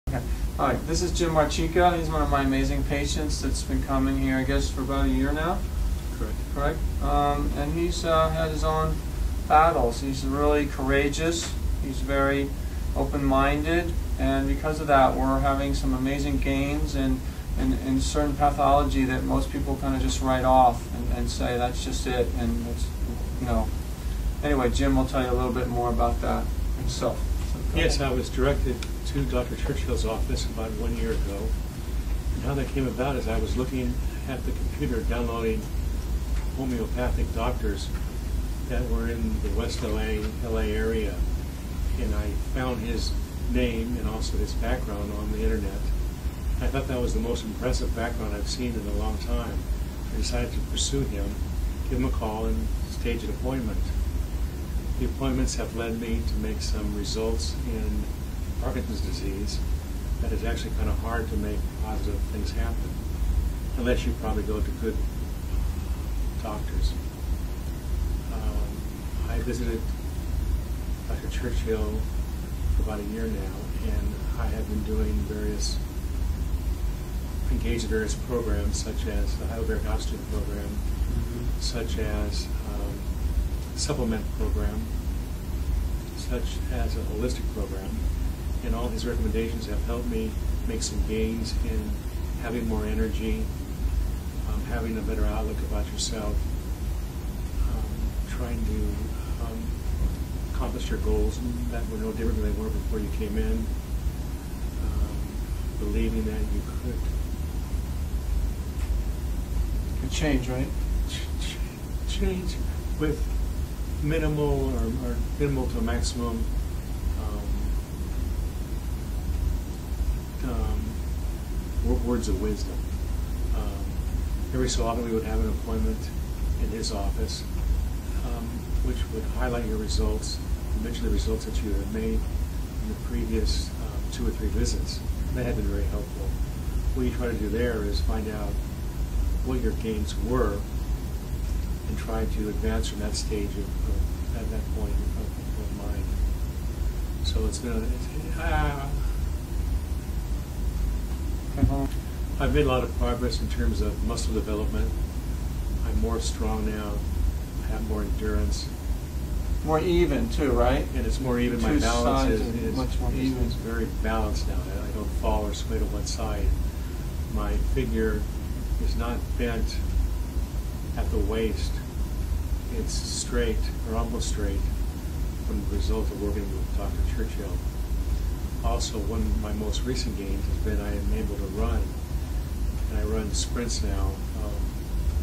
Okay. Hi, this is Jim Marchica. He's one of my amazing patients that's been coming here, I guess, for about a year now. Correct. And he's had his own battles. He's really courageous. He's very open-minded, and because of that, we're having some amazing gains in certain pathology that most people kind of just write off and say that's just it. And it's, you know. Anyway, Jim will tell you a little bit more about that himself. So yes, I was directed to Dr. Churchill's office about 1 year ago. And how that came about is I was looking at the computer downloading homeopathic doctors that were in the West LA area. And I found his name and also his background on the internet. I thought that was the most impressive background I've seen in a long time. I decided to pursue him, give him a call, and stage an appointment. The appointments have led me to make some results in Parkinson's disease that is actually kind of hard to make positive things happen, unless you probably go to good doctors. I visited Dr. Churchill for about a year now, and I have been engaged in various programs, such as the Heidelberg Oxygen program, such as supplement program, such as a holistic program, and all his recommendations have helped me make some gains in having more energy, having a better outlook about yourself, trying to accomplish your goals that were no different than they were before you came in, believing that you could change, right? Change with minimal or minimal to maximum words of wisdom. Every so often we would have an appointment in his office, which would highlight your results, mention the results that you had made in the previous 2 or 3 visits. That had been very helpful. What you try to do there is find out what your gains were and try to advance from that stage at that point of mind. So it's been I've made a lot of progress in terms of muscle development. I'm more strong now. I have more endurance. More even too, right? And it's more even. My balance is much more even. It's very balanced now. I don't fall or sway to one side. My figure is not bent at the waist. It's straight, or almost straight, from the result of working with Dr. Churchill. Also, one of my most recent gains has been I am able to run. And I run sprints now,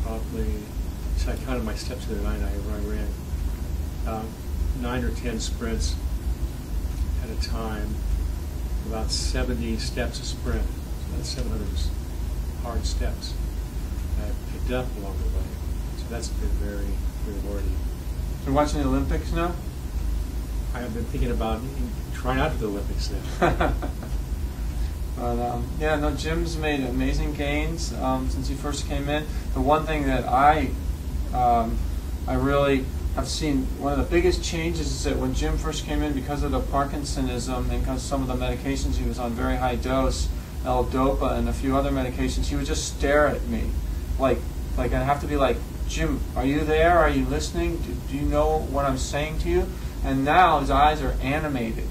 probably, so I counted my steps the other night, I ran 9 or 10 sprints at a time, about 70 steps a sprint, so that's 700 hard steps that I've picked up along the way. So that's been very rewarding. So you're watching the Olympics now? I have been thinking about trying out for the Olympics now. But yeah, no, Jim's made amazing gains since he first came in. The one thing that I really have seen, one of the biggest changes is that when Jim first came in, because of the Parkinsonism and because some of the medications he was on, very high dose, L-Dopa and a few other medications, he would just stare at me, like I'd have to be like, Jim, are you there? Are you listening? Do you know what I'm saying to you? And now his eyes are animated.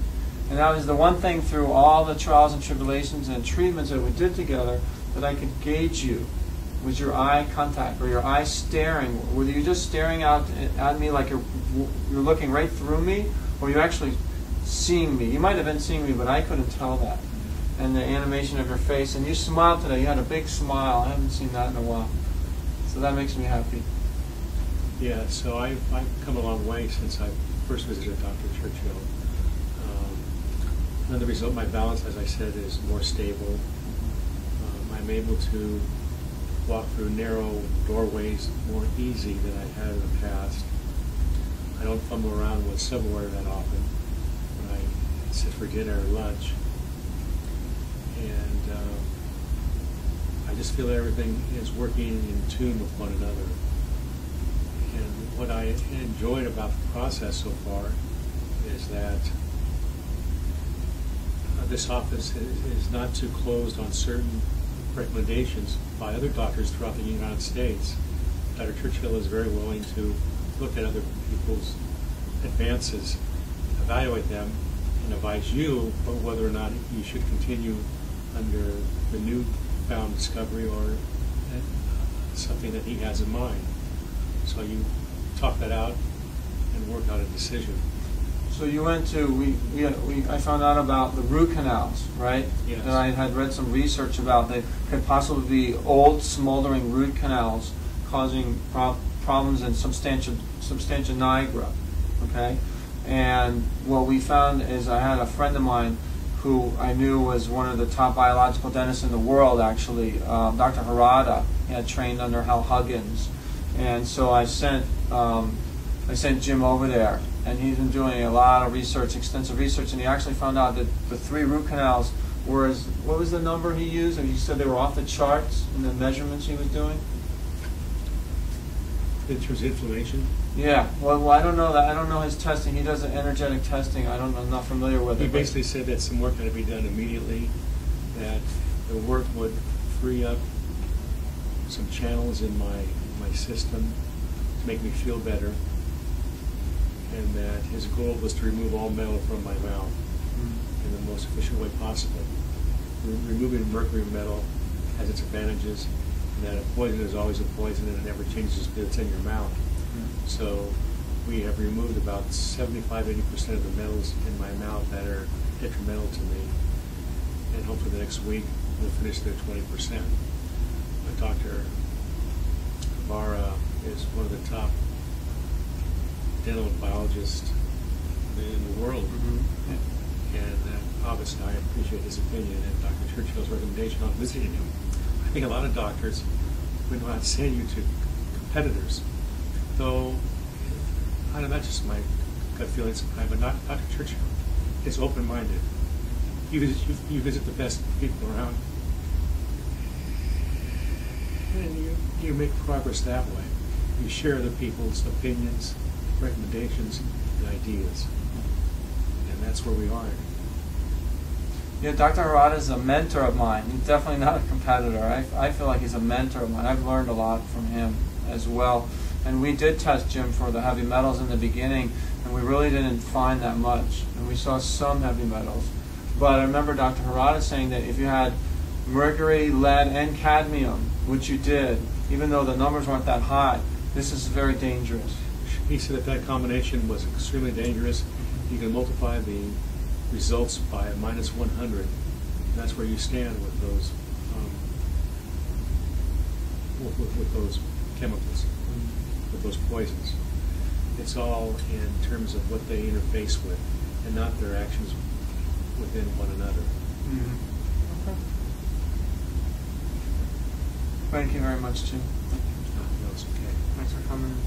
And that was the one thing through all the trials and tribulations and treatments that we did together that I could gauge you, was your eye contact or your eye staring. Were you just staring out at me like you're looking right through me, or you're actually seeing me? You might have been seeing me, but I couldn't tell that. And the animation of your face. And you smiled today. You had a big smile. I haven't seen that in a while. So that makes me happy. Yeah, so I've come a long way since I first visited Dr. Churchill. And the result, my balance, as I said, is more stable. I'm able to walk through narrow doorways more easy than I had in the past. I don't fumble around with silverware that often when I sit for dinner or lunch. And I just feel that everything is working in tune with one another. And what I enjoyed about the process so far is that this office is not too closed on certain recommendations by other doctors throughout the United States. Dr. Churchill is very willing to look at other people's advances, evaluate them, and advise you on whether or not you should continue under the newfound discovery or something that he has in mind. So you talk that out and work out a decision. So you went to, I found out about the root canals, right? Yes. And I had read some research about they could possibly be old smoldering root canals causing problems in substantia nigra, okay? And what we found is I had a friend of mine who I knew was one of the top biological dentists in the world, actually, Dr. Harada. He had trained under Hal Huggins. And so I sent Jim over there, and he's been doing a lot of research, extensive research, and he actually found out that the 3 root canals were, what was the number he used? And he said they were off the charts in the measurements he was doing. In terms of inflammation? Yeah. Well, I don't know that. I don't know his testing. He does an energetic testing. I'm not familiar with it. He basically said that some work had to be done immediately, that the work would free up some channels in my system to make me feel better, and that his goal was to remove all metal from my mouth in the most efficient way possible. Removing mercury metal has its advantages, and that a poison is always a poison and it never changes because it's in your mouth. So we have removed about 75–80% of the metals in my mouth that are detrimental to me, and hopefully the next week we'll finish the 20%. Dr. Vara is one of the top dental biologists in the world, and obviously I appreciate his opinion and Dr. Churchill's recommendation on visiting him. I think a lot of doctors would not send you to competitors, though I don't know, that's just my gut feeling sometimes, but not Dr. Churchill. Is open-minded. You visit the best people around, and you make progress that way. You share other people's opinions, recommendations, and ideas. And that's where we are. Yeah, Dr. Harada is a mentor of mine. He's definitely not a competitor. I feel like he's a mentor of mine. I've learned a lot from him as well. And we did test Jim for the heavy metals in the beginning, and we really didn't find that much. And we saw some heavy metals. But I remember Dr. Harada saying that if you had mercury, lead, and cadmium, which you did, even though the numbers weren't that high, this is very dangerous. He said that combination was extremely dangerous. You can multiply the results by -100. And that's where you stand with those with those chemicals, with those poisons. It's all in terms of what they interface with, and not their actions within one another. Okay. Thank you very much, Jim. No, it's okay. Thanks for coming in.